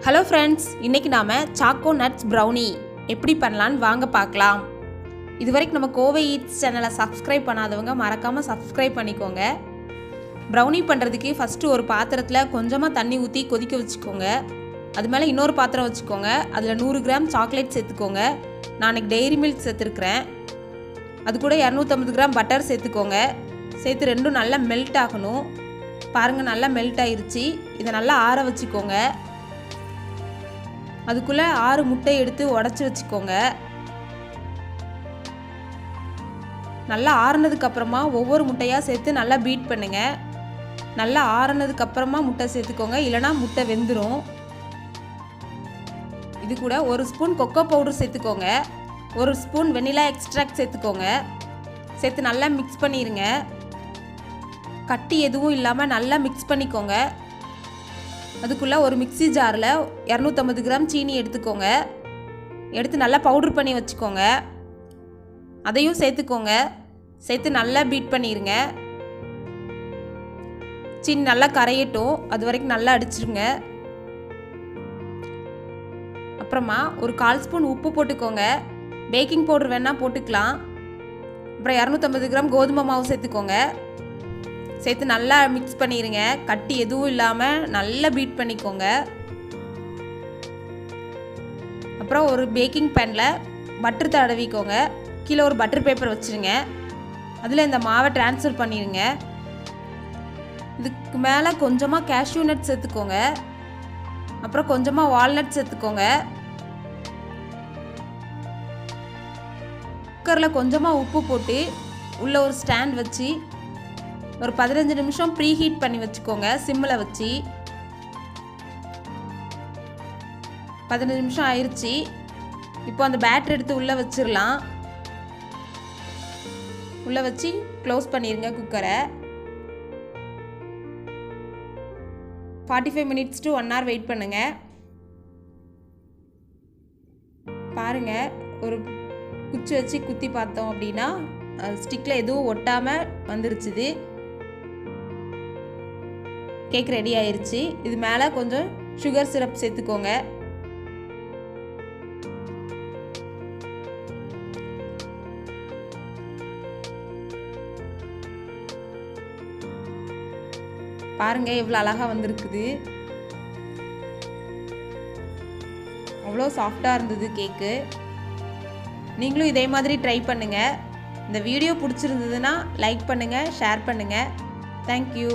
Hello friends, இன்றைக்கி நாம் choco nuts brownie எப்படி பண்ணலான்னு வாங்க பார்க்கலாம். இது வரைக்கும் நம்ம கோவை ஈட்ஸ் சேனலை சப்ஸ்கிரைப் பண்ணாதவங்க மறக்காமல் சப்ஸ்கிரைப் பண்ணிக்கோங்க. ப்ரௌனி பண்ணுறதுக்கு ஃபஸ்ட்டு ஒரு பாத்திரத்தில் கொஞ்சமாக தண்ணி ஊற்றி கொதிக்க வச்சுக்கோங்க. அது மேலே இன்னொரு பாத்திரம் வச்சுக்கோங்க. அதில் 100 கிராம் சாக்லேட் சேர்த்துக்கோங்க. நான் இன்றைக்கி டெய்ரி மில்க் சேர்த்துருக்குறேன். அது கூட 250 கிராம் பட்டர் சேர்த்துக்கோங்க. சேர்த்து ரெண்டும் நல்லா மெல்ட் ஆகணும். பாருங்கள், நல்லா மெல்ட் ஆகிருச்சு. இதை நல்லா ஆற வச்சுக்கோங்க. அதுக்குள்ளே 6 முட்டை எடுத்து உடச்சி வச்சுக்கோங்க. நல்லா ஆறுனதுக்கப்புறமா ஒவ்வொரு முட்டையாக சேர்த்து நல்லா பீட் பண்ணுங்கள். நல்லா ஆறுனதுக்கப்புறமா முட்டை சேர்த்துக்கோங்க, இல்லைனா முட்டை வெந்துடும். இது கூட 1 ஸ்பூன் கொக்கோ பவுடர் சேர்த்துக்கோங்க. 1 ஸ்பூன் வெனிலா எக்ஸ்ட்ராக்ட் சேர்த்துக்கோங்க. சேர்த்து நல்லா மிக்ஸ் பண்ணிடுங்க. கட்டி எதுவும் இல்லாமல் நல்லா மிக்ஸ் பண்ணிக்கோங்க. அதுக்குள்ளே ஒரு மிக்ஸி ஜாரில் 250 கிராம் சீனி எடுத்துக்கோங்க. எடுத்து நல்லா பவுட்ரு பண்ணி வச்சுக்கோங்க. அதையும் சேர்த்துக்கோங்க. சேர்த்து நல்லா பீட் பண்ணிடுங்க. சீனி நல்லா கரையட்டும், அது வரைக்கும் நல்லா அடிச்சிருங்க. அப்புறமா ஒரு 1/4 ஸ்பூன் உப்பு போட்டுக்கோங்க. பேக்கிங் பவுடர் வேணால் போட்டுக்கலாம். அப்புறம் 250 கிராம் கோதுமை மாவு சேர்த்துக்கோங்க. சேர்த்து நல்லா மிக்ஸ் பண்ணிடுங்க. கட்டி எதுவும் இல்லாமல் நல்லா பீட் பண்ணிக்கோங்க. அப்புறம் ஒரு பேக்கிங் பேனில் பட்டர் தடவிக்கோங்க. கீழே ஒரு பட்டர் பேப்பர் வச்சுருங்க. அதில் இந்த மாவை ட்ரான்ஸ்ஃபர் பண்ணிடுங்க. இதுக்கு மேலே கொஞ்சமாக கேஷ்யூ நட் சேர்த்துக்கோங்க. அப்புறம் கொஞ்சமாக வால்நட் சேர்த்துக்கோங்க. குக்கரில் கொஞ்சமாக உப்பு போட்டு உள்ளே ஒரு ஸ்டாண்ட் வச்சு ஒரு 15 நிமிஷம் ப்ரீ ஹீட் பண்ணி வச்சுக்கோங்க. சிம்மில் வச்சு 15 நிமிஷம் ஆயிடுச்சு. இப்போ அந்த பேட்டர் எடுத்து உள்ளே வச்சிடலாம். உள்ளே வச்சு க்ளோஸ் பண்ணிடுங்க குக்கரை. 45 மினிட்ஸ் to 1 hour வெயிட் பண்ணுங்கள். பாருங்கள், ஒரு குச்சி வச்சு குத்தி பார்த்தோம் அப்படின்னா ஸ்டிக்கில் எதுவும் ஒட்டாமல் வந்துருச்சுது. கேக் ரெடி ஆயிடுச்சு. இது மேலே கொஞ்சம் சுகர் சிரப் சேர்த்துக்கோங்க. பாருங்க, எவ்வளோ அழகாக வந்திருக்குது. அவ்வளோ சாஃப்டாக இருந்தது கேக்கு. நீங்களும் இதே மாதிரி ட்ரை பண்ணுங்கள். இந்த வீடியோ பிடிச்சிருந்ததுன்னா லைக் பண்ணுங்கள், ஷேர் பண்ணுங்கள். தேங்க்யூ.